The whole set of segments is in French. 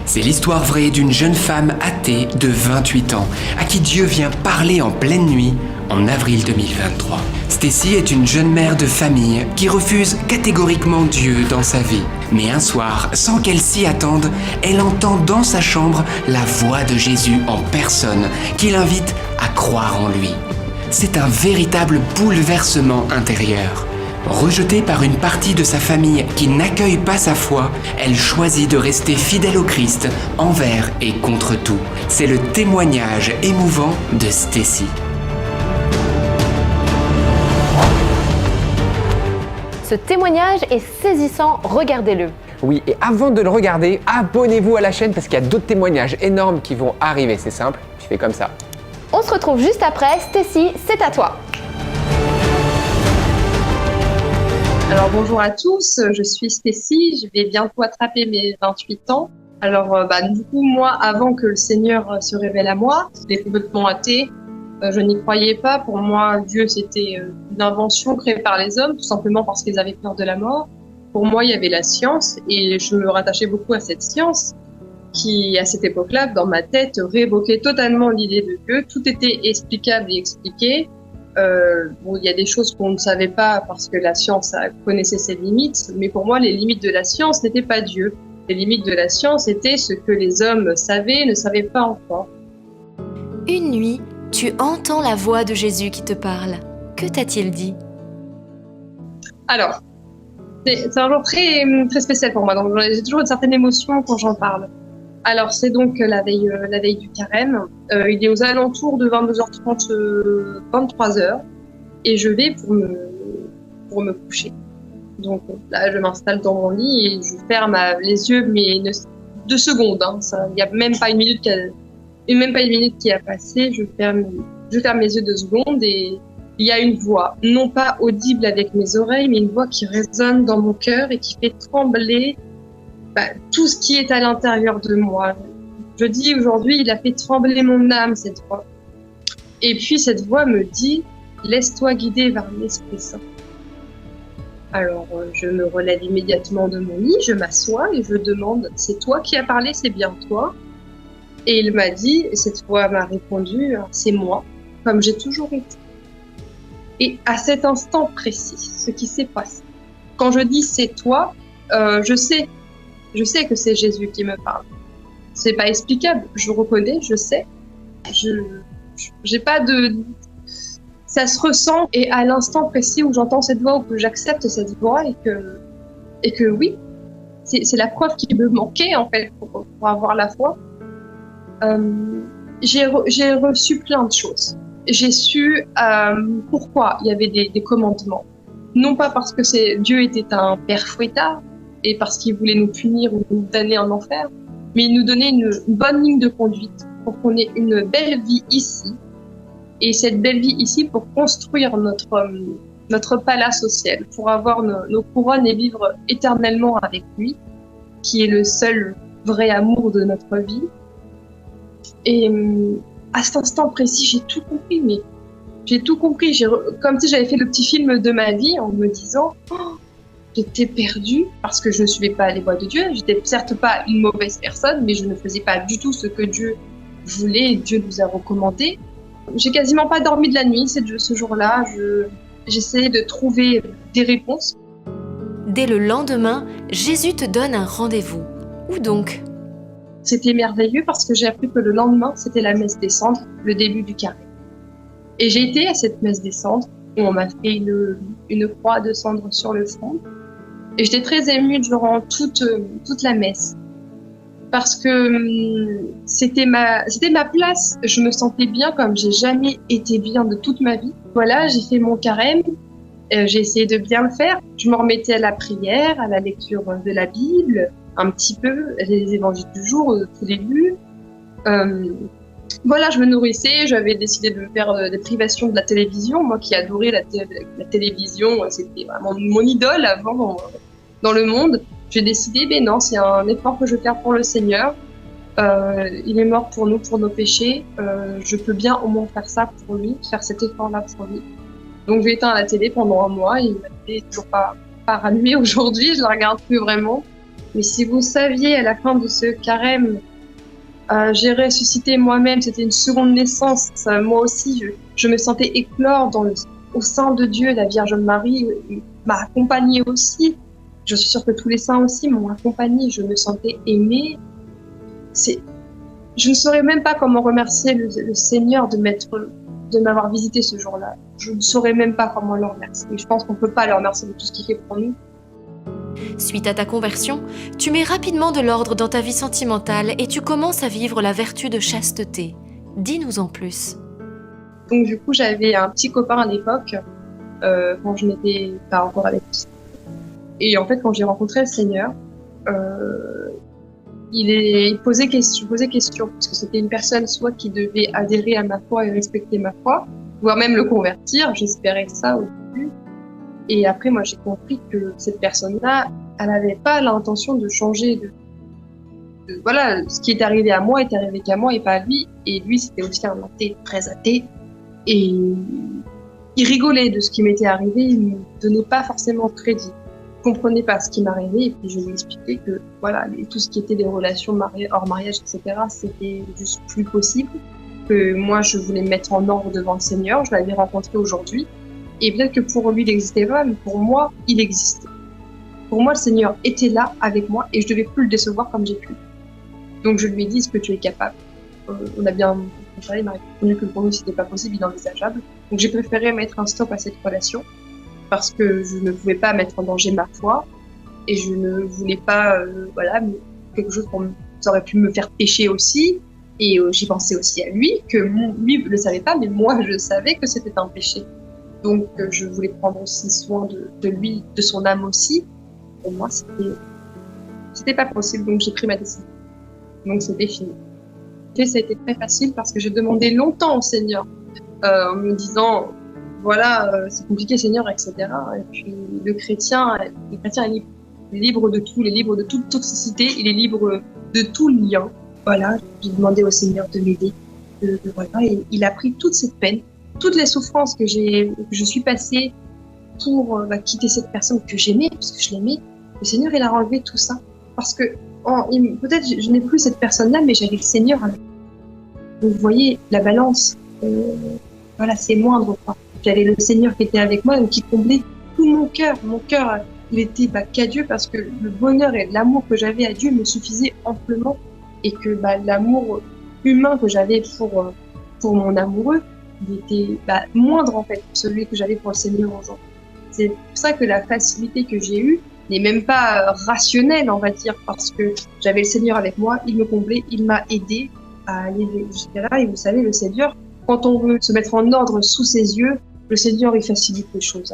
C'est l'histoire vraie d'une jeune femme athée de 28 ans à qui Dieu vient parler en pleine nuit en avril 2023. Stacy est une jeune mère de famille qui refuse catégoriquement Dieu dans sa vie. Mais un soir, sans qu'elle s'y attende, elle entend dans sa chambre la voix de Jésus en personne qui l'invite à croire en lui. C'est un véritable bouleversement intérieur. Rejetée par une partie de sa famille qui n'accueille pas sa foi, elle choisit de rester fidèle au Christ envers et contre tout. C'est le témoignage émouvant de Stacy. Ce témoignage est saisissant, regardez-le. Oui, et avant de le regarder, abonnez-vous à la chaîne parce qu'il y a d'autres témoignages énormes qui vont arriver. C'est simple, tu fais comme ça. On se retrouve juste après. Stacy, c'est à toi. Alors bonjour à tous, je suis Stacy, je vais bientôt attraper mes 28 ans. Alors du coup moi, avant que le Seigneur se révèle à moi, j'étais complètement athée, je n'y croyais pas. Pour moi, Dieu c'était une invention créée par les hommes, tout simplement parce qu'ils avaient peur de la mort. Pour moi, il y avait la science et je me rattachais beaucoup à cette science qui, à cette époque-là, dans ma tête, révoquait totalement l'idée de Dieu. Tout était explicable et expliqué. Il y a des choses qu'on ne savait pas parce que la science connaissait ses limites, mais pour moi, les limites de la science n'étaient pas Dieu. Les limites de la science étaient ce que les hommes savaient, ne savaient pas encore. Une nuit, tu entends la voix de Jésus qui te parle. Que t'a-t-il dit ? Alors, c'est un jour très, très spécial pour moi, donc j'ai toujours une certaine émotion quand j'en parle. Alors, c'est donc la veille du carême. Il est aux alentours de 22h30, 23h. Et je vais pour me coucher. Donc là, je m'installe dans mon lit et je ferme les yeux, mais 2 secondes. Il n'y a même pas une minute qui a passé. Je ferme mes yeux 2 secondes et il y a une voix, non pas audible avec mes oreilles, mais une voix qui résonne dans mon cœur et qui fait trembler tout ce qui est à l'intérieur de moi. Je dis aujourd'hui, il a fait trembler mon âme, cette voix. Et puis cette voix me dit, laisse-toi guider vers l'Esprit Saint. Alors je me relève immédiatement de mon lit, je m'assois et je demande, c'est toi qui as parlé, c'est bien toi? Et il m'a dit, et cette voix m'a répondu, c'est moi, comme j'ai toujours été. Et à cet instant précis, ce qui s'est passé, quand je dis c'est toi, je sais que c'est Jésus qui me parle. C'est pas explicable, je reconnais, je sais. J'ai pas de... Ça se ressent et à l'instant précis où j'entends cette voix, ou que j'accepte cette voix et que oui, c'est la preuve qui me manquait en fait pour avoir la foi. J'ai reçu plein de choses. J'ai su pourquoi il y avait des commandements. Non pas parce que Dieu était un père fouettard, et parce qu'il voulait nous punir ou nous damner en enfer, mais il nous donnait une bonne ligne de conduite pour qu'on ait une belle vie ici, et cette belle vie ici pour construire notre palace au ciel, pour avoir nos couronnes et vivre éternellement avec lui, qui est le seul vrai amour de notre vie. Et à cet instant précis, j'ai tout compris, comme si j'avais fait le petit film de ma vie en me disant j'étais perdue parce que je ne suivais pas les voies de Dieu. J'étais certes pas une mauvaise personne, mais je ne faisais pas du tout ce que Dieu voulait et Dieu nous a recommandé. J'ai quasiment pas dormi de la nuit ce jour-là. J'essayais de trouver des réponses. Dès le lendemain, Jésus te donne un rendez-vous. Où donc ? C'était merveilleux parce que j'ai appris que le lendemain, c'était la messe des cendres, le début du carême. Et j'ai été à cette messe des cendres où on m'a fait une croix de cendres sur le front. Et j'étais très émue durant toute la messe. Parce que c'était ma place. Je me sentais bien comme j'ai jamais été bien de toute ma vie. Voilà, j'ai fait mon carême. J'ai essayé de bien le faire. Je me remettais à la prière, à la lecture de la Bible, un petit peu, les évangiles du jour, au tout début. Voilà, je me nourrissais, j'avais décidé de me faire des privations de la télévision. Moi qui adorais la télévision, c'était vraiment mon idole avant dans le monde. J'ai décidé, non, c'est un effort que je vais faire pour le Seigneur. Il est mort pour nous, pour nos péchés. Je peux bien au moins faire ça pour lui, faire cet effort-là pour lui. Donc j'ai éteint la télé pendant un mois, il n'est toujours pas rallumé aujourd'hui, je la regarde plus vraiment. Mais si vous saviez, à la fin de ce carême, j'ai ressuscité moi-même, c'était une seconde naissance. Moi aussi, je me sentais éclore au sein de Dieu. La Vierge Marie m'a accompagnée aussi. Je suis sûre que tous les saints aussi m'ont accompagnée. Je me sentais aimée. Je ne saurais même pas comment remercier le Seigneur de m'avoir visité ce jour-là. Je ne saurais même pas comment le remercier. Je pense qu'on ne peut pas le remercier de tout ce qu'il fait pour nous. Suite à ta conversion, tu mets rapidement de l'ordre dans ta vie sentimentale et tu commences à vivre la vertu de chasteté. Dis-nous en plus. Donc du coup, j'avais un petit copain à l'époque, quand je n'étais pas encore avec lui. Et en fait, quand j'ai rencontré le Seigneur, il posait question, parce que c'était une personne soit qui devait adhérer à ma foi et respecter ma foi, voire même le convertir. J'espérais ça au début. Et après, moi, j'ai compris que cette personne-là, elle n'avait pas l'intention de changer voilà, ce qui est arrivé à moi est arrivé qu'à moi et pas à lui. Et lui, c'était aussi un athée, très athée. Et il rigolait de ce qui m'était arrivé, il ne me donnait pas forcément de crédit. Je comprenais pas ce qui m'arrivait et puis je lui expliquais que voilà, tout ce qui était des relations hors mariage, etc., c'était juste plus possible. Que moi, je voulais me mettre en ordre devant le Seigneur. Je l'avais rencontré aujourd'hui. Et peut-être que pour lui, il n'existait pas, mais pour moi, il existait. Pour moi, le Seigneur était là avec moi et je devais plus le décevoir comme j'ai pu. Donc je lui ai dit, est-ce que tu es capable? On a bien parlé, il m'a répondu que pour nous, c'était pas possible, inenvisageable. Donc j'ai préféré mettre un stop à cette relation parce que je ne pouvais pas mettre en danger ma foi et je ne voulais pas, voilà, quelque chose ça aurait pu me faire pécher aussi. Et j'y pensais aussi à lui, que lui ne le savait pas, mais moi, je savais que c'était un péché. Donc, je voulais prendre aussi soin de lui, de son âme aussi. Pour moi, c'était pas possible, donc j'ai pris ma décision. Donc, c'était fini. Et ça a été très facile parce que j'ai demandé longtemps au Seigneur, en me disant, voilà, c'est compliqué, Seigneur, etc. Et puis, le chrétien est libre. Il est libre de tout, il est libre de toute toxicité, il est libre de tout lien. Voilà, j'ai demandé au Seigneur de m'aider. Voilà, et il a pris toute cette peine, toutes les souffrances que je suis passée pour quitter cette personne que j'aimais, parce que je l'aimais. Le Seigneur, il a enlevé tout ça. Parce que peut-être je n'ai plus cette personne-là, mais j'avais le Seigneur avec moi. Donc, vous voyez, la balance, voilà, c'est moindre, quoi. J'avais le Seigneur qui était avec moi, donc qui comblait tout mon cœur. Mon cœur, il était qu'à Dieu, parce que le bonheur et l'amour que j'avais à Dieu me suffisaient amplement. Et que l'amour humain que j'avais pour mon amoureux, il était moindre en fait que celui que j'avais pour le Seigneur aujourd'hui. C'est pour ça que la facilité que j'ai eue n'est même pas rationnelle, on va dire, parce que j'avais le Seigneur avec moi, il me comblait, il m'a aidé à aller jusqu'à là. Et vous savez, le Seigneur, quand on veut se mettre en ordre sous ses yeux, le Seigneur, il facilite les choses.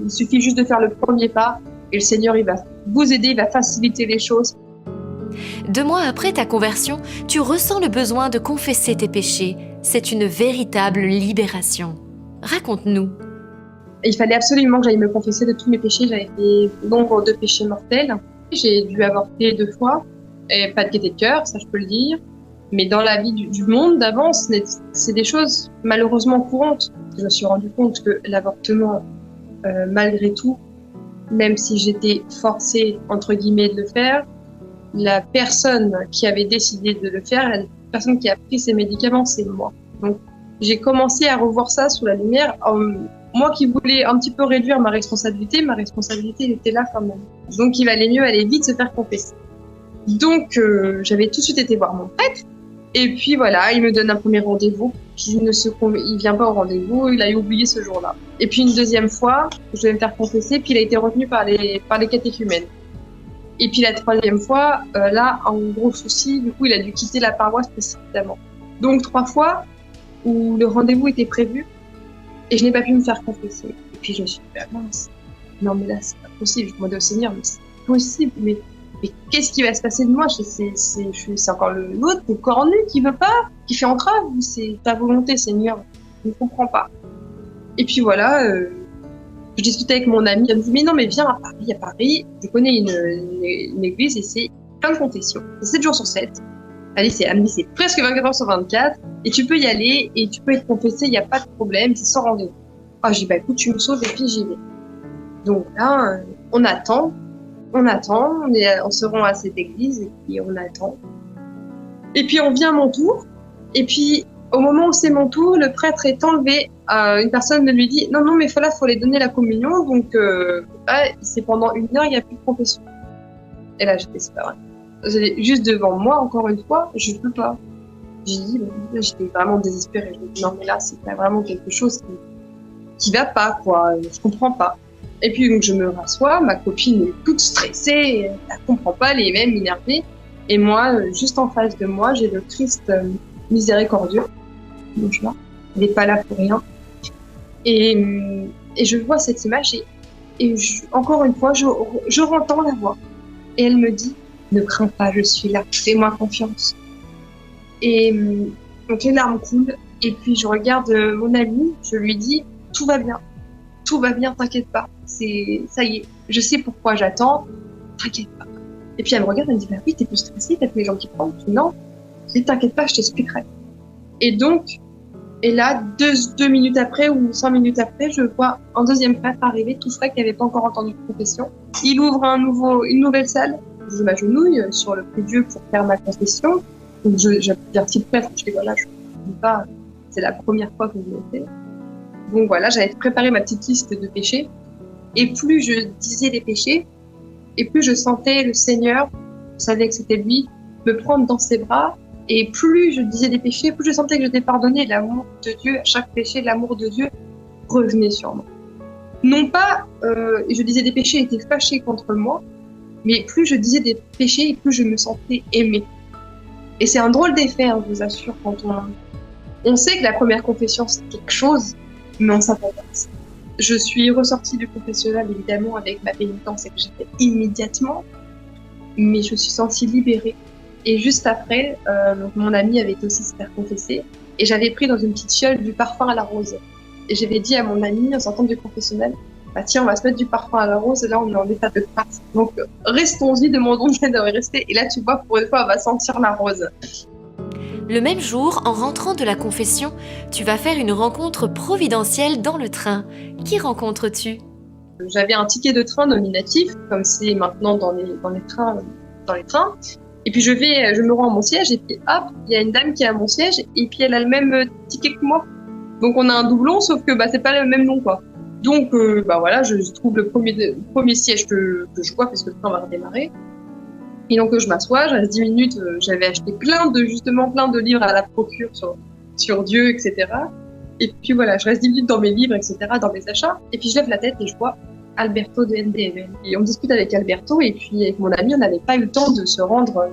Il suffit juste de faire le premier pas et le Seigneur, il va vous aider, il va faciliter les choses. 2 mois après ta conversion, tu ressens le besoin de confesser tes péchés. C'est une véritable libération. Raconte-nous. Il fallait absolument que j'aille me confesser de tous mes péchés. J'avais fait nombre de péchés mortels. J'ai dû avorter 2 fois. Et pas de gaieté de cœur, ça je peux le dire. Mais dans la vie du monde d'avant, c'est des choses malheureusement courantes. Je me suis rendu compte que l'avortement, malgré tout, même si j'étais forcée, entre guillemets, de le faire, la personne qui avait décidé de le faire, la personne qui a pris ces médicaments, c'est moi. Donc, j'ai commencé à revoir ça sous la lumière. Moi qui voulais un petit peu réduire ma responsabilité elle était là quand même. Donc, il valait mieux aller vite se faire confesser. Donc, j'avais tout de suite été voir mon prêtre. Et puis voilà, il me donne un premier rendez-vous. Puis il vient pas au rendez-vous, il a oublié ce jour-là. Et puis une deuxième fois, je devais me faire confesser, puis il a été retenu par les catéchumènes. Et puis la troisième fois, là, un gros souci, du coup, il a dû quitter la paroisse précipitamment. Donc 3 fois où le rendez-vous était prévu et je n'ai pas pu me faire confesser. Et puis je me suis dit, mince, non mais là, c'est pas possible. Je demandais au Seigneur, mais c'est possible, mais qu'est-ce qui va se passer de moi? C'est encore l'autre, le cornu qui veut pas, qui fait entrave, ou c'est ta volonté, Seigneur? Je ne comprends pas. Et puis voilà, je discutais avec mon ami, il me dit, mais non, mais viens à Paris, je connais une église et c'est plein de confessions. C'est 7 jours sur 7. Allez, c'est presque 24 heures sur 24. Et tu peux y aller et tu peux être confessé, il n'y a pas de problème, c'est sans rendez-vous. Ah, j'ai dit, écoute, tu me sauves et puis j'y vais. Donc là, on attend. on attend, on se rend à cette église et puis on attend. Et puis on vient à mon tour. Et puis au moment où c'est mon tour, le prêtre est enlevé. Une personne me lui dit non, mais là, faut les donner la communion. Donc c'est pendant 1 heure, il n'y a plus de confession. Et là, j'étais c'est pas vrai. Juste devant moi, encore une fois, je peux pas. J'étais vraiment désespérée. Je me dis non, mais là, c'est vraiment quelque chose qui va pas, quoi. Je comprends pas. Et puis donc je me rassois, ma copine est toute stressée, elle comprend pas, elle est même énervée. Et moi, juste en face de moi, j'ai le Christ miséricordieux. Donc je vois, il n'est pas là pour rien. Et je vois cette image et encore une fois, je entends la voix. Et elle me dit, ne crains pas, je suis là, fais-moi confiance. Et donc les larmes coulent. Et puis je regarde mon amie, je lui dis, tout va bien, t'inquiète pas. Ça y est, je sais pourquoi j'attends, t'inquiète pas. Et puis elle me regarde, elle me dit, bah oui, t'es plus stressée, t'as plus les gens qui parlent. Je dis, non, t'inquiète pas, je t'expliquerai. Et là, 2 minutes après ou 5 minutes après, je vois un deuxième prêtre arriver, tout frais, qui n'avait pas encore entendu de confession. Il ouvre une nouvelle salle. Je m'agenouille sur le prie-dieu pour faire ma confession. Donc j'avertis le prêtre, je dis voilà, je ne dis pas, c'est la première fois que je le fais. Donc voilà, j'avais préparé ma petite liste de péchés. Et plus je disais les péchés, et plus je sentais le Seigneur, je savais que c'était lui, me prendre dans ses bras. Et plus je disais des péchés, plus je sentais que j'étais pardonnée. L'amour de Dieu, à chaque péché, l'amour de Dieu revenait sur moi. Non pas, je disais des péchés, était fâché contre moi, mais plus je disais des péchés, et plus je me sentais aimée. Et c'est un drôle d'effet, je vous assure, quand on sait que la première confession c'est quelque chose, mais on s'attend pas à ça. Je suis ressortie du confessionnal évidemment avec ma pénitence et que j'ai fait immédiatement, mais je suis sentie libérée. Et juste après, mon ami avait aussi se faire confesser et j'avais pris dans une petite fiole du parfum à la rose. Et j'avais dit à mon ami en sortant du confessionnal, bah tiens, on va se mettre du parfum à la rose et là on est en état de grâce. Donc restons-y, demandons bien de rester. Et là tu vois, pour une fois, on va sentir la rose. Le même jour, en rentrant de la confession, tu vas faire une rencontre providentielle dans le train. Qui rencontres-tu ? J'avais un ticket de train nominatif, comme c'est maintenant dans les trains. Et puis je me rends à mon siège et puis hop, il y a une dame qui est à mon siège et puis elle a le même ticket que moi. Donc on a un doublon, sauf que c'est pas le même nom, quoi. Donc voilà, je trouve le premier siège que je vois parce que le train va redémarrer. Et donc je m'assois, je reste 10 minutes, j'avais acheté plein de livres à la procure sur Dieu, etc. Et puis voilà, je reste 10 minutes dans mes livres, etc., dans mes achats. Et puis je lève la tête et je vois Alberto de NDML. Et on discute avec Alberto et puis avec mon ami, on n'avait pas eu le temps de se rendre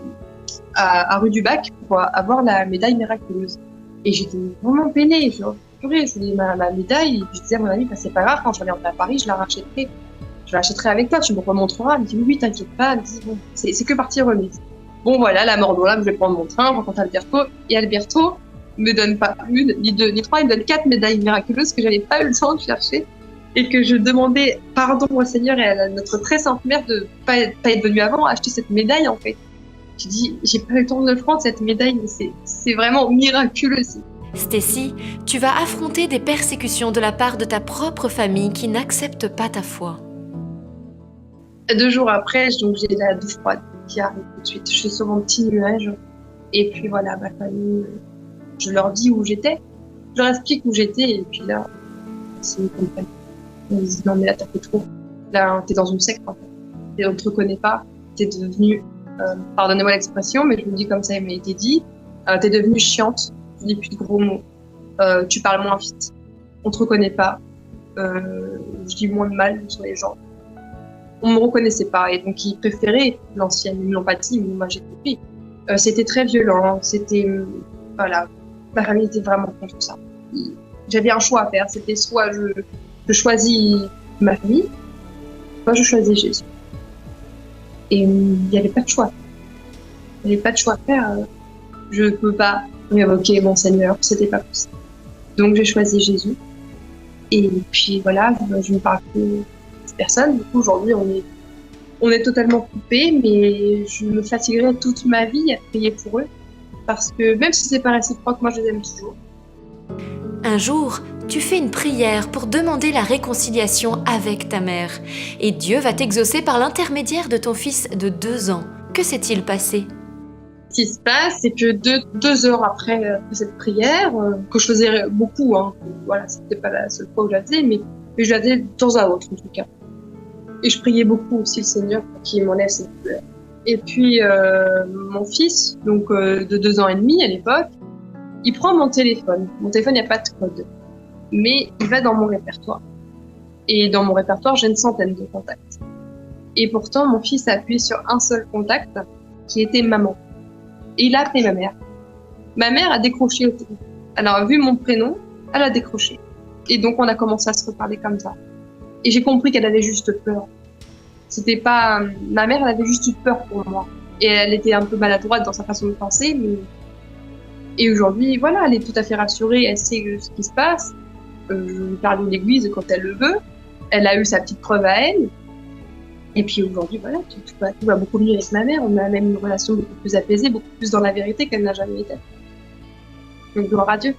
à Rue du Bac pour avoir la médaille miraculeuse. Et j'étais vraiment peinée, je voulais ma médaille, et puis je disais à mon ami, c'est pas grave, quand je reviendrai à Paris, je la rachèterai avec toi, tu me remontreras. Elle me dit oui, t'inquiète pas, elle me dit bon, c'est que partie remise. Bon voilà, la mort là, je vais prendre mon train, je rencontre Alberto, et Alberto me donne pas une, ni deux, ni trois, il me donne 4 médailles miraculeuses que j'avais pas eu le temps de chercher. Et que je demandais pardon au Seigneur et à notre très sainte mère de pas être venue avant acheter cette médaille, en fait. Je dis, j'ai pas eu le temps de le prendre, cette médaille, mais c'est vraiment miraculeux. Stacy, tu vas affronter des persécutions de la part de ta propre famille qui n'acceptent pas ta foi. 2 jours après, donc j'ai la douche froide qui arrive tout de suite. Je suis sur mon petit nuage. Et puis voilà, ma famille, je leur dis où j'étais. Je leur explique où j'étais et puis là, c'est une compagnie. Ils disent non mais là t'as fait trop. Là t'es dans une secte en fait. Et on te reconnaît pas. T'es devenu, pardonnez-moi l'expression, mais je vous le dis comme ça, il m'a été dit. T'es devenue chiante. Tu dis plus de gros mots. Tu parles moins vite. On te reconnaît pas. Je dis moins de mal sur les gens. On me reconnaissait pas et donc ils préféraient l'ancienne. Ils me l'ont pas dit, mais moi j'ai compris. C'était très violent. C'était voilà. Ma famille était vraiment contre ça. J'avais un choix à faire. C'était soit je choisis ma famille, soit je choisis Jésus. Et il n'y avait pas de choix. Il n'y avait pas de choix à faire. Je ne peux pas révoquer mon Seigneur, c'était pas possible. Donc j'ai choisi Jésus. Et puis voilà, je ne parle plus de personne. Du coup, aujourd'hui, on est totalement coupés, mais je me fatiguerai toute ma vie à prier pour eux. Parce que même si c'est pas réciproque, moi je les aime toujours. Un jour, tu fais une prière pour demander la réconciliation avec ta mère. Et Dieu va t'exaucer par l'intermédiaire de ton fils de 2 ans. Que s'est-il passé ? Ce qui se passe, c'est que 2 heures après cette prière, que je faisais beaucoup, hein, voilà, c'était pas la seule fois où je la faisais, mais je la faisais de temps à autre en tout cas. Et je priais beaucoup aussi le Seigneur pour qu'il m'enlève cette douleur. Et puis mon fils, donc de 2 ans et demi à l'époque, il prend mon téléphone. Mon téléphone, il n'y a pas de code, mais il va dans mon répertoire. Et dans mon répertoire, j'ai une centaine de contacts. Et pourtant, mon fils a appuyé sur un seul contact, qui était maman. Et il a appelé ma mère. Ma mère a décroché le téléphone. Elle a vu mon prénom, elle a décroché. Et donc, on a commencé à se reparler comme ça. Et j'ai compris qu'elle avait juste peur. C'était pas... Ma mère, elle avait juste eu peur pour moi. Et elle était un peu maladroite dans sa façon de penser, mais... Et aujourd'hui, voilà, elle est tout à fait rassurée, elle sait ce qui se passe. Je lui parle de l'église quand elle le veut. Elle a eu sa petite preuve à elle. Et puis aujourd'hui, voilà, tout va beaucoup mieux avec ma mère. On a même une relation beaucoup plus apaisée, beaucoup plus dans la vérité qu'elle n'a jamais été. Donc gloire à Dieu.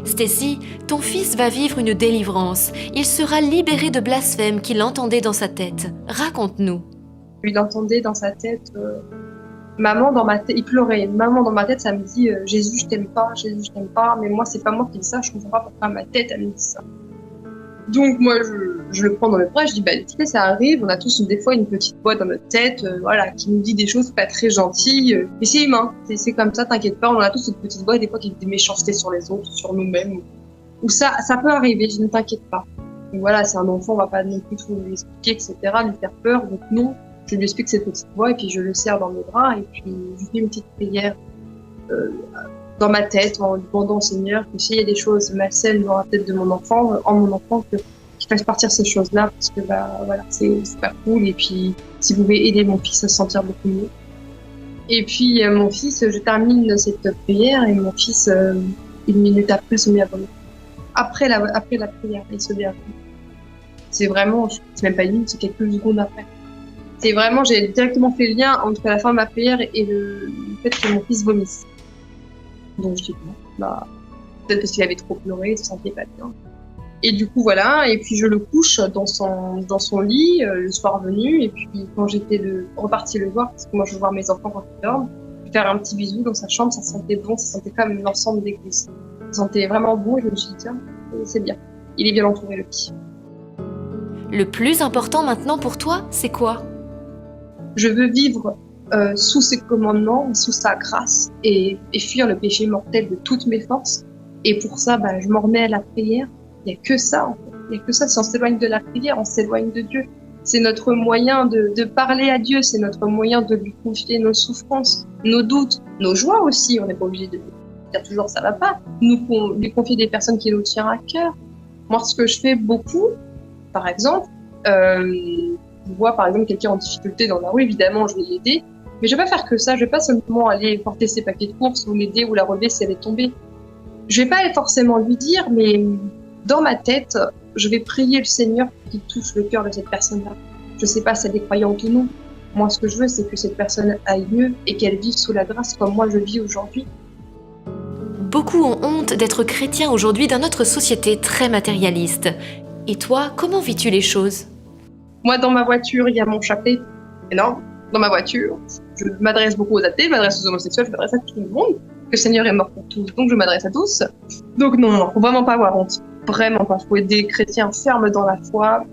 Stacy, ton fils va vivre une délivrance. Il sera libéré de blasphème qu'il entendait dans sa tête. Raconte-nous. Il entendait dans sa tête, maman dans ma tête, il pleurait. Maman dans ma tête, ça me dit Jésus, je t'aime pas, Jésus, je t'aime pas. Mais moi, c'est pas moi qui dis ça. Je comprends pas pourquoi ma tête, elle me dit ça. Donc moi, je le prends dans mes bras, je dis, tu sais, ça arrive, on a tous des fois une petite voix dans notre tête, voilà, qui nous dit des choses pas très gentilles, mais c'est humain, c'est comme ça, t'inquiète pas, on a tous une petite voix, des fois qui dit des méchancetés sur les autres, sur nous-mêmes, ou ça peut arriver, je ne t'inquiète pas. Donc voilà, c'est un enfant, on va pas non plus tout lui expliquer, etc., lui faire peur, donc non, je lui explique cette petite voix, et puis je le serre dans mes bras, et puis je fais une petite prière, dans ma tête, en demandant au Seigneur que s'il y a des choses malsaines dans la tête de mon enfant, qu'il fasse partir ces choses-là, parce que voilà, c'est pas cool. Et puis, si vous pouvez aider mon fils à se sentir beaucoup mieux. Et puis, mon fils, je termine cette prière et mon fils, 1 minute après, se met à vomir. Après la prière, il se met à vomir. C'est vraiment, c'est même pas une minute, c'est quelques secondes après. C'est vraiment, j'ai directement fait le lien entre la fin de ma prière et le fait que mon fils vomisse. Donc je dis peut-être parce qu'il avait trop pleuré, il se sentait pas bien. Et du coup voilà, et puis je le couche dans son lit le soir venu, et puis quand j'étais repartie le voir, parce que moi je veux voir mes enfants quand ils dorment, faire un petit bisou dans sa chambre, ça sentait bon, ça sentait comme l'ensemble d'église. Ça sentait vraiment bon, et je me suis dit tiens, c'est bien, il est bien entouré le petit. Le plus important maintenant pour toi, c'est quoi ? Je veux vivre sous ses commandements, sous sa grâce, et fuir le péché mortel de toutes mes forces. Et pour ça, je m'en remets à la prière. Il n'y a que ça, en fait. Il n'y a que ça. Si on s'éloigne de la prière, on s'éloigne de Dieu. C'est notre moyen de parler à Dieu. C'est notre moyen de lui confier nos souffrances, nos doutes, nos joies aussi. On n'est pas obligé de dire toujours ça va pas. Lui confier des personnes qui nous tiennent à cœur. Moi, ce que je fais beaucoup, par exemple, je vois par exemple quelqu'un en difficulté dans la rue, évidemment, je vais l'aider. Mais je vais pas faire que ça, je vais pas seulement aller porter ses paquets de courses ou l'aider ou la relever si elle est tombée. Je vais pas forcément lui dire, mais dans ma tête, je vais prier le Seigneur pour qu'il touche le cœur de cette personne-là. Je sais pas si elle est croyante ou non. Moi, ce que je veux, c'est que cette personne aille mieux et qu'elle vive sous la grâce comme moi je vis aujourd'hui. Beaucoup ont honte d'être chrétiens aujourd'hui dans notre société très matérialiste. Et toi, comment vis-tu les choses ? Moi, dans ma voiture, il y a mon chapelet énorme. Dans ma voiture, je m'adresse beaucoup aux athées, je m'adresse aux homosexuels, je m'adresse à tout le monde. Que le Seigneur est mort pour tous, donc je m'adresse à tous. Donc non, faut vraiment pas avoir honte. Vraiment pas. Faut être des chrétiens fermes dans la foi,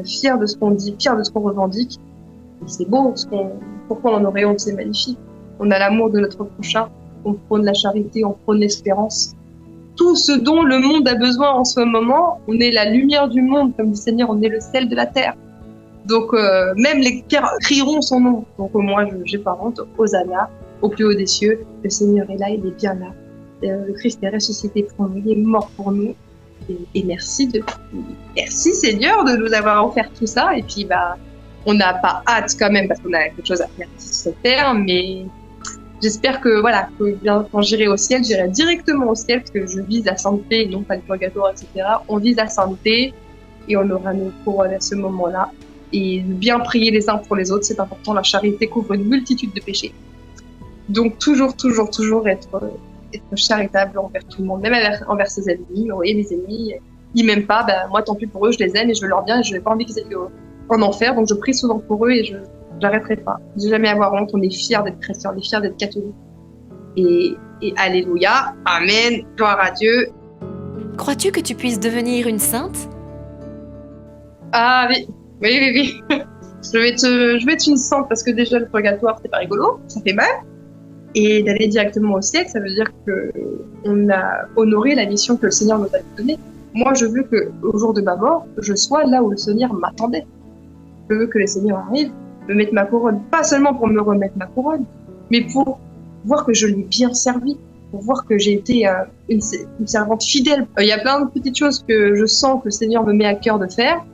fiers de ce qu'on dit, fiers de ce qu'on revendique. Et c'est beau, pourquoi on en aurait honte, c'est magnifique. On a l'amour de notre prochain, on prône la charité, on prône l'espérance. Tout ce dont le monde a besoin en ce moment, on est la lumière du monde, comme dit le Seigneur, on est le sel de la terre. Donc même les pierres crieront son nom. Donc moi, j'ai pas honte. Hosanna, au plus haut des cieux, le Seigneur est là, il est bien là. Le Christ est ressuscité pour nous, il est mort pour nous. Et merci Seigneur de nous avoir offert tout ça. Et puis on n'a pas hâte quand même parce qu'on a quelque chose à faire sur cette terre, mais j'espère que quand j'irai au ciel, j'irai directement au ciel parce que je vise la sainteté, non pas le purgatoire, etc. On vise la sainteté et on aura nos couronnes à ce moment-là. Et bien prier les uns pour les autres, c'est important. La charité couvre une multitude de péchés. Donc toujours être être charitable envers tout le monde, même envers ses ennemis. Vous voyez, mes ennemis, ils m'aiment pas, moi tant pis pour eux, je les aime et je veux leur bien et je n'ai pas envie qu'ils aillent en enfer, donc je prie souvent pour eux et je n'arrêterai pas. Je n'ai jamais à avoir honte, on est fiers d'être chrétiens, on est fiers d'être catholiques. Et alléluia, amen, gloire à Dieu. Crois-tu que tu puisses devenir une sainte? Ah oui. Je vais être une sainte parce que déjà le purgatoire c'est pas rigolo, ça fait mal. Et d'aller directement au ciel, ça veut dire qu'on a honoré la mission que le Seigneur nous a donnée. Moi, je veux qu'au jour de ma mort, je sois là où le Seigneur m'attendait. Je veux que le Seigneur arrive, me mette ma couronne. Pas seulement pour me remettre ma couronne, mais pour voir que je l'ai bien servi, pour voir que j'ai été une servante fidèle. Il y a plein de petites choses que je sens que le Seigneur me met à cœur de faire.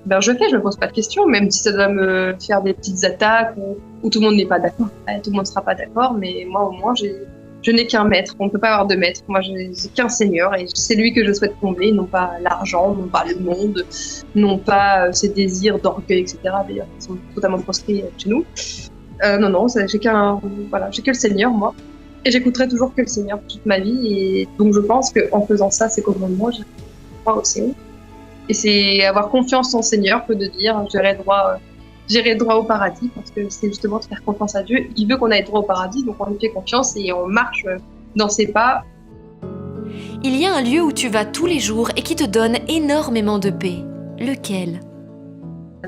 Je fais, je me pose pas de questions, même si ça doit me faire des petites attaques où tout le monde n'est pas d'accord. Tout le monde sera pas d'accord, mais moi au moins je n'ai qu'un maître. On ne peut pas avoir de maître. Moi j'ai qu'un Seigneur et c'est lui que je souhaite combler, non pas l'argent, non pas le monde, non pas ses désirs d'orgueil, etc. D'ailleurs, qui sont totalement proscrits chez nous. Non, j'ai que le Seigneur moi, et j'écouterai toujours que le Seigneur toute ma vie. Et donc je pense qu'en faisant ça, c'est commandements, je crois au ciel. Et c'est avoir confiance en Seigneur que de dire j'irai droit au paradis, parce que c'est justement de faire confiance à Dieu. Il veut qu'on aille droit au paradis, donc on lui fait confiance et on marche dans ses pas. Il y a un lieu où tu vas tous les jours et qui te donne énormément de paix. Lequel?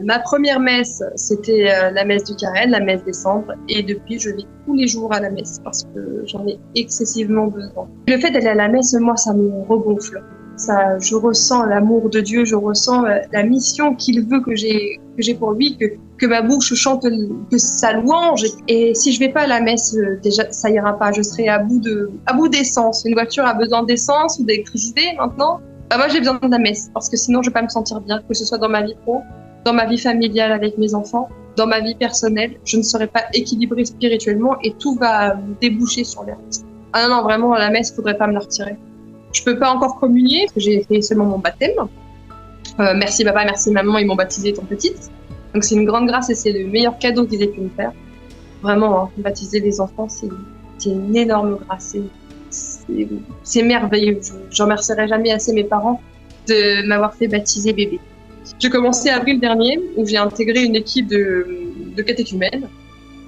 Ma première messe, c'était la messe du Carême, la messe des cendres, et depuis je vais tous les jours à la messe parce que j'en ai excessivement besoin. Le fait d'aller à la messe, moi, ça me regonfle. Ça, je ressens l'amour de Dieu, je ressens la mission qu'il veut que j'ai pour lui, que ma bouche chante que sa louange. Et si je vais pas à la messe, déjà ça ira pas. Je serai à bout d'essence. Une voiture a besoin d'essence ou d'électricité maintenant. Moi j'ai besoin de la messe parce que sinon je vais pas me sentir bien, que ce soit dans ma vie pro, dans ma vie familiale avec mes enfants, dans ma vie personnelle. Je ne serai pas équilibrée spirituellement et tout va déboucher sur les restes. Ah non, vraiment à la messe, faudrait pas me la retirer. Je peux pas encore communier parce que j'ai fait seulement mon baptême. Merci papa, merci maman, ils m'ont baptisée étant petite. Donc c'est une grande grâce et c'est le meilleur cadeau qu'ils aient pu me faire. Vraiment, baptiser les enfants, c'est une énorme grâce. C'est merveilleux. Je remercierai jamais assez mes parents de m'avoir fait baptiser bébé. J'ai commencé avril dernier où j'ai intégré une équipe de catéchumènes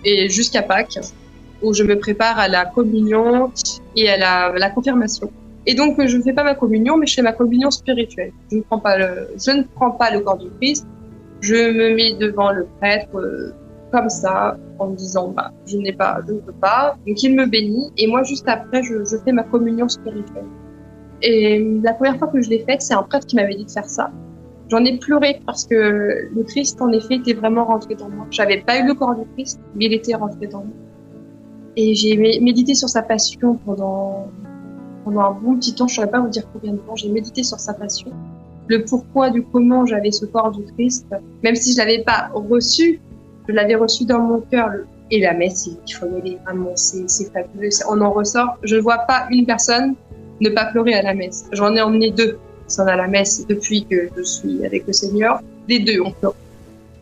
et jusqu'à Pâques où je me prépare à la communion et à la confirmation. Et donc, je ne fais pas ma communion, mais je fais ma communion spirituelle. Je ne prends pas le corps du Christ. Je me mets devant le prêtre comme ça, en me disant, je ne peux pas. Donc, il me bénit. Et moi, juste après, je fais ma communion spirituelle. Et la première fois que je l'ai faite, c'est un prêtre qui m'avait dit de faire ça. J'en ai pleuré parce que le Christ, en effet, était vraiment rentré dans moi. J'avais pas eu le corps du Christ, mais il était rentré dans moi. Et j'ai médité sur sa passion pendant un bon petit temps, je ne saurais pas vous dire combien de temps, j'ai médité sur sa passion, le pourquoi du comment j'avais ce corps du Christ, même si je ne l'avais pas reçu, je l'avais reçu dans mon cœur. Et la messe, il faut y aller, vraiment, c'est fabuleux, on en ressort. Je ne vois pas une personne ne pas pleurer à la messe. J'en ai emmené 2 qui sont à la messe depuis que je suis avec le Seigneur. Les 2 ont pleuré.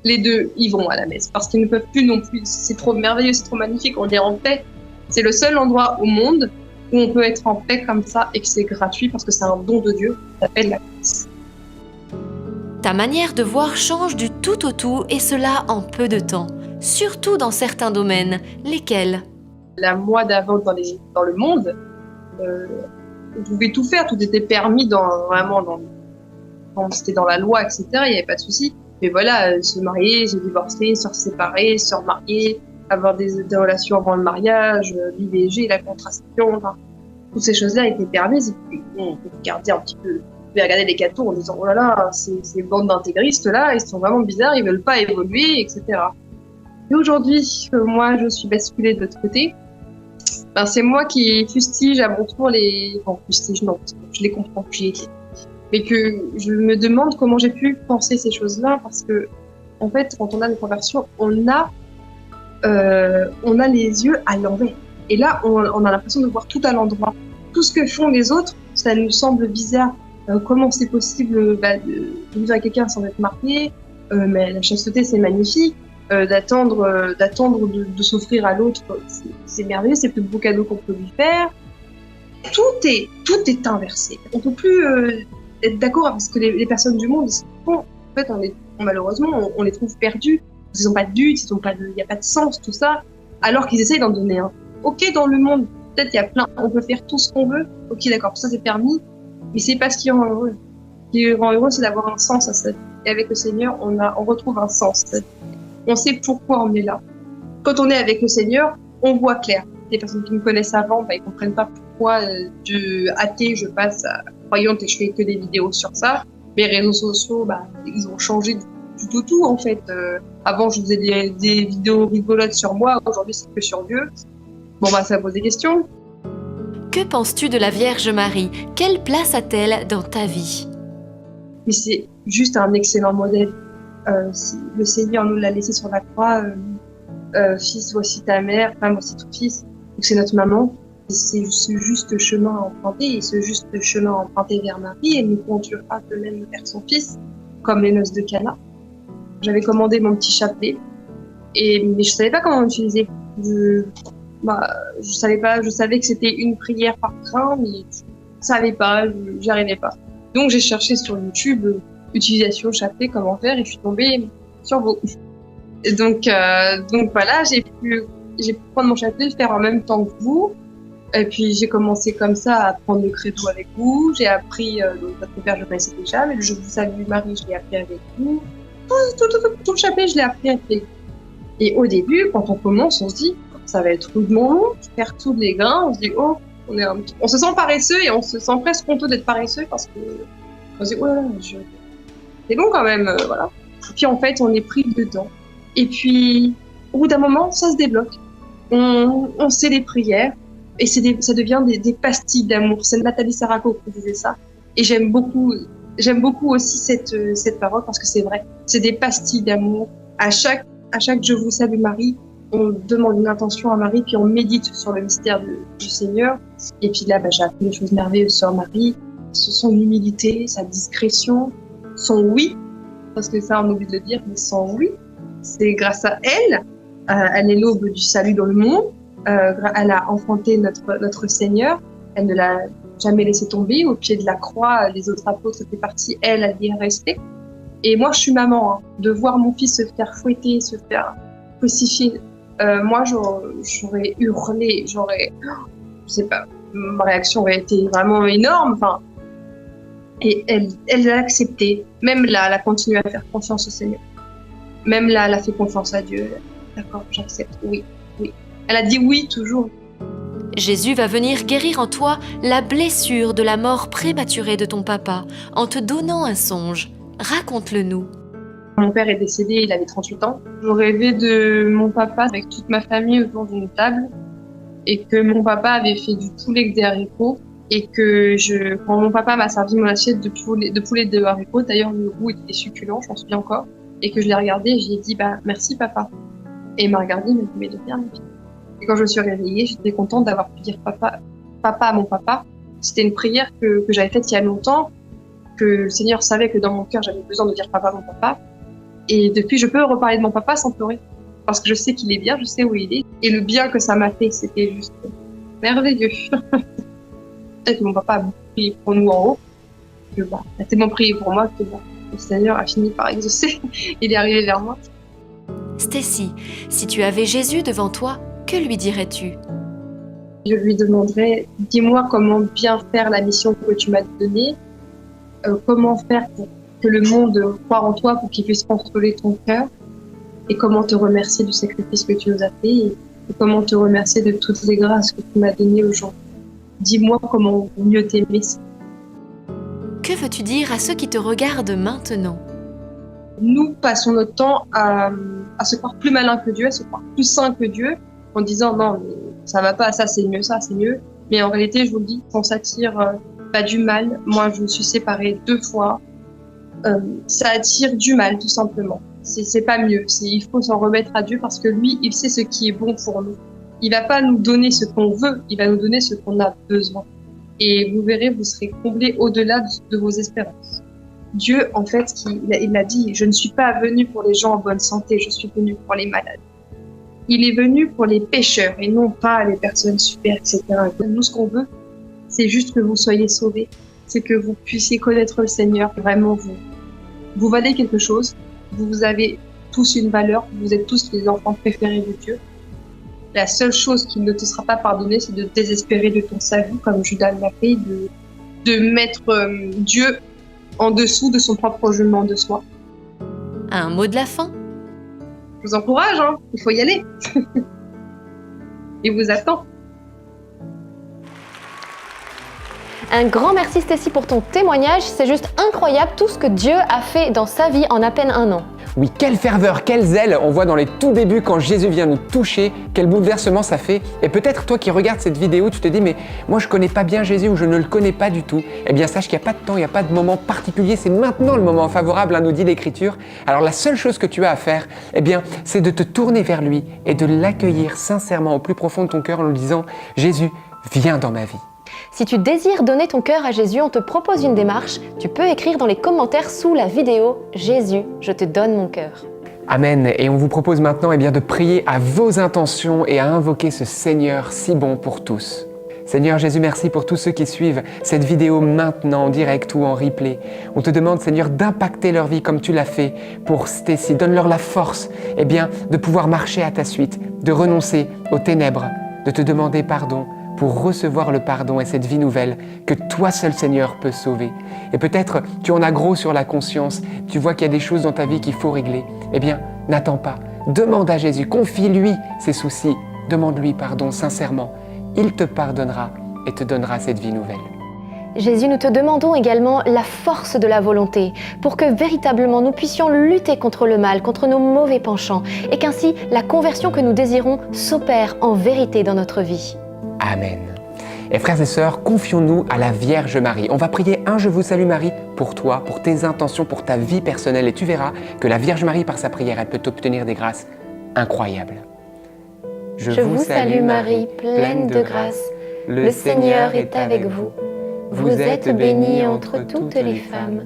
Les 2, ils vont à la messe parce qu'ils ne peuvent plus non plus. C'est trop merveilleux, c'est trop magnifique, on est en paix. C'est le seul endroit au monde où on peut être en paix comme ça et que c'est gratuit parce que c'est un don de Dieu, ça s'appelle la messe. Ta manière de voir change du tout au tout et cela en peu de temps, surtout dans certains domaines. Lesquels? La moi d'avant dans le monde, on pouvait tout faire, tout était permis quand c'était dans la loi, etc. Il n'y avait pas de souci. Mais voilà, se marier, se divorcer, se séparer, se remarier, avoir des relations avant le mariage, l'IVG, la contraception, enfin, toutes ces choses-là étaient permises. Et puis, on peut regarder un petit peu, on peut regarder les cathos en disant oh là là, ces bandes d'intégristes là, ils sont vraiment bizarres, ils veulent pas évoluer, etc. Et aujourd'hui, moi, je suis basculée de l'autre côté. C'est moi qui fustige à mon tour fustige, non, parce que je les comprends, j'y étais. Mais que je me demande comment j'ai pu penser ces choses-là, parce que, en fait, quand on a une conversion, on a les yeux à l'envers. Et là, on a l'impression de voir tout à l'endroit. Tout ce que font les autres, ça nous semble bizarre. Comment c'est possible de vivre avec quelqu'un sans être marié, mais la chasteté, c'est magnifique. D'attendre de s'offrir à l'autre, c'est merveilleux, c'est le plus beau cadeau qu'on peut lui faire. tout est inversé. On peut plus être d'accord avec ce que les personnes du monde font. En fait, malheureusement, on les trouve perdus. Ils n'ont pas de but, il n'y a pas de sens, tout ça. Alors qu'ils essayent d'en donner un. Ok, dans le monde, peut-être il y a plein, on peut faire tout ce qu'on veut. Ok, d'accord, tout ça c'est permis. Mais c'est pas ce qui rend heureux. Ce qui rend heureux, c'est d'avoir un sens à sa vie. Et avec le Seigneur, on retrouve un sens. On sait pourquoi on est là. Quand on est avec le Seigneur, on voit clair. Les personnes qui me connaissent avant, ils comprennent pas pourquoi de athée, je passe à croyante et je fais que des vidéos sur ça. Mes réseaux sociaux, ils ont changé du tout en fait. Avant, je faisais des vidéos rigolotes sur moi. Aujourd'hui, c'est que sur Dieu. Bon, ça pose des questions. Que penses-tu de la Vierge Marie? Quelle place a-t-elle dans ta vie? Mais c'est juste un excellent modèle. Le Seigneur nous l'a laissé sur la croix. Fils, voici ta mère, femme, voici ton fils. Donc c'est notre maman. Et c'est ce juste chemin à emprunter. Et ce juste chemin à emprunter vers Marie, elle nous conduira de même vers son fils, comme les noces de Cana. J'avais commandé mon petit chapelet, mais je savais pas comment l'utiliser. Je savais pas. Je savais que c'était une prière par train, mais je savais pas. J'y arrivais pas. Donc j'ai cherché sur YouTube utilisation chapelet, comment faire, et je suis tombée sur vous. Et donc voilà, j'ai pu prendre mon chapelet, le faire en même temps que vous. Et puis j'ai commencé comme ça à prendre le credo avec vous. J'ai appris votre père, je connaissais déjà, mais le Je vous salue Marie, je l'ai appris avec vous. Tout le chapelet, je l'ai appris avec vous. Et au début, quand on commence, on se dit, ça va être rudement long, faire tous les grains. On se dit, on se sent paresseux et on se sent presque honteux d'être paresseux parce que on se dit, c'est long quand même, voilà. Et puis en fait, on est pris dedans. Et puis, au bout d'un moment, ça se débloque. On sait les prières et ça devient des pastilles d'amour. C'est Nathalie Saraco qui disait ça. Et j'aime beaucoup aussi cette parole parce que c'est vrai. C'est des pastilles d'amour. À chaque Je vous salue Marie, on demande une intention à Marie, puis on médite sur le mystère du Seigneur. Et puis là, j'ai appris des choses merveilleuses sur Marie. Son humilité, sa discrétion, son oui, parce que ça on oublie de le dire, mais son oui, c'est grâce à elle. Elle est l'aube du salut dans le monde. Elle a enfanté notre Seigneur. Elle ne l'a jamais laissé tomber. Au pied de la croix, les autres apôtres étaient partis. Elle y est restée. Et moi, je suis maman. De voir mon fils se faire fouetter, se faire crucifier, moi, j'aurais hurlé, je sais pas, ma réaction aurait été vraiment énorme. Et elle l'a accepté. Même là, elle a continué à faire confiance au Seigneur. Même là, elle a fait confiance à Dieu. D'accord, j'accepte. Oui. Elle a dit oui toujours. Jésus va venir guérir en toi la blessure de la mort prématurée de ton papa en te donnant un songe. Raconte-le-nous. Mon père est décédé, il avait 38 ans. Je rêvais de mon papa avec toute ma famille autour d'une table et que mon papa avait fait du poulet avec des haricots et que quand mon papa m'a servi mon assiette de poulet de haricots, d'ailleurs le goût était succulent, je m'en souviens encore, et que je l'ai regardé et je lui ai dit merci papa. Et il m'a regardé, il m'a dit mais de rien. Et quand je me suis réveillée, j'étais contente d'avoir pu dire papa à mon papa. C'était une prière que j'avais faite il y a longtemps, que le Seigneur savait que dans mon cœur j'avais besoin de dire papa à mon papa. Et depuis, je peux reparler de mon papa sans pleurer. Parce que je sais qu'il est bien, je sais où il est. Et le bien que ça m'a fait, c'était juste merveilleux. Et que mon papa a beaucoup prié pour nous en haut. Il a tellement prié pour moi que le Seigneur a fini par exaucer. Il est arrivé vers moi. Stécie, si tu avais Jésus devant toi, que lui dirais-tu? Je lui demanderais, dis-moi comment bien faire la mission que tu m'as donnée. Comment faire pour que le monde croit en toi pour qu'il puisse contrôler ton cœur, et comment te remercier du sacrifice que tu nous as fait, et comment te remercier de toutes les grâces que tu m'as données aujourd'hui. Dis-moi comment mieux t'aimer. Que veux-tu dire à ceux qui te regardent maintenant? Nous passons notre temps à se croire plus malin que Dieu, à se croire plus saint que Dieu, en disant non, mais ça va pas, ça c'est mieux. Mais en réalité, je vous le dis, on s'attire pas du mal. Moi, je me suis séparée 2 fois. Ça attire du mal, tout simplement. C'est pas mieux. Il faut s'en remettre à Dieu parce que lui, il sait ce qui est bon pour nous. Il va pas nous donner ce qu'on veut, il va nous donner ce qu'on a besoin. Et vous verrez, vous serez comblés au-delà de vos espérances. Dieu, en fait, il a dit, je ne suis pas venu pour les gens en bonne santé, je suis venu pour les malades. Il est venu pour les pécheurs et non pas les personnes super, etc. Nous, ce qu'on veut, c'est juste que vous soyez sauvés. C'est que vous puissiez connaître le Seigneur. Vraiment, vous valez quelque chose. Vous avez tous une valeur. Vous êtes tous les enfants préférés de Dieu. La seule chose qui ne te sera pas pardonnée, c'est de désespérer de ton salut, comme Judas l'a fait, de mettre Dieu en dessous de son propre jugement de soi. Un mot de la fin? Je vous encourage, hein, il faut y aller. Il vous attend. Un grand merci Stécie pour ton témoignage, c'est juste incroyable tout ce que Dieu a fait dans sa vie en à peine 1 an. Oui, quelle ferveur, quel zèle on voit dans les tout débuts quand Jésus vient nous toucher, quel bouleversement ça fait. Et peut-être toi qui regardes cette vidéo, tu te dis mais moi je connais pas bien Jésus ou je ne le connais pas du tout. Eh bien sache qu'il n'y a pas de temps, il n'y a pas de moment particulier, c'est maintenant le moment favorable, nous dit l'Écriture. Alors la seule chose que tu as à faire, eh bien c'est de te tourner vers lui et de l'accueillir sincèrement au plus profond de ton cœur en lui disant Jésus, viens dans ma vie. Si tu désires donner ton cœur à Jésus, on te propose une démarche. Tu peux écrire dans les commentaires sous la vidéo « Jésus, je te donne mon cœur ». Amen. Et on vous propose maintenant de prier à vos intentions et à invoquer ce Seigneur si bon pour tous. Seigneur Jésus, merci pour tous ceux qui suivent cette vidéo maintenant en direct ou en replay. On te demande, Seigneur, d'impacter leur vie comme tu l'as fait pour Stécie. Donne-leur la force de pouvoir marcher à ta suite, de renoncer aux ténèbres, de te demander pardon, pour recevoir le pardon et cette vie nouvelle que toi seul Seigneur peux sauver. Et peut-être tu en as gros sur la conscience, tu vois qu'il y a des choses dans ta vie qu'il faut régler. Eh bien, n'attends pas, demande à Jésus, confie-lui ses soucis, demande-lui pardon sincèrement. Il te pardonnera et te donnera cette vie nouvelle. Jésus, nous te demandons également la force de la volonté pour que véritablement nous puissions lutter contre le mal, contre nos mauvais penchants et qu'ainsi la conversion que nous désirons s'opère en vérité dans notre vie. Amen. Et frères et sœurs, confions-nous à la Vierge Marie. On va prier un Je vous salue Marie pour toi, pour tes intentions, pour ta vie personnelle. Et tu verras que la Vierge Marie, par sa prière, elle peut t'obtenir des grâces incroyables. Je vous salue Marie, pleine de grâce. Le Seigneur est avec vous. Vous êtes bénie entre toutes les femmes.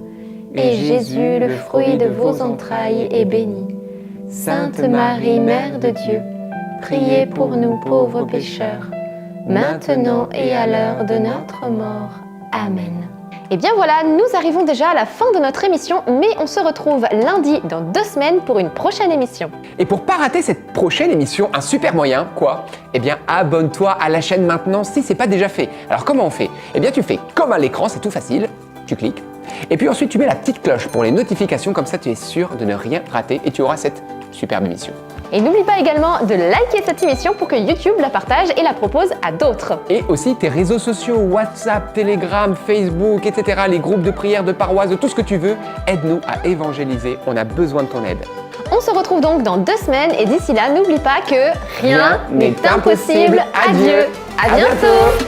Et Jésus, le fruit de vos entrailles, est béni. Sainte Marie, Mère de Dieu, priez pour nous pauvres pécheurs, maintenant et à l'heure de notre mort. Amen. Et bien voilà, nous arrivons déjà à la fin de notre émission, mais on se retrouve lundi dans 2 semaines pour une prochaine émission. Et pour pas rater cette prochaine émission, un super moyen, quoi? Eh bien, abonne-toi à la chaîne maintenant si c'est pas déjà fait. Alors comment on fait? Eh bien, tu fais comme à l'écran, c'est tout facile, tu cliques. Et puis ensuite, tu mets la petite cloche pour les notifications, comme ça tu es sûr de ne rien rater et tu auras cette superbe émission. Et n'oublie pas également de liker cette émission pour que YouTube la partage et la propose à d'autres. Et aussi tes réseaux sociaux, WhatsApp, Telegram, Facebook, etc., les groupes de prière, de paroisse, de tout ce que tu veux, aide-nous à évangéliser, on a besoin de ton aide. On se retrouve donc dans 2 semaines et d'ici là, n'oublie pas que rien n'est impossible à Dieu. À bientôt.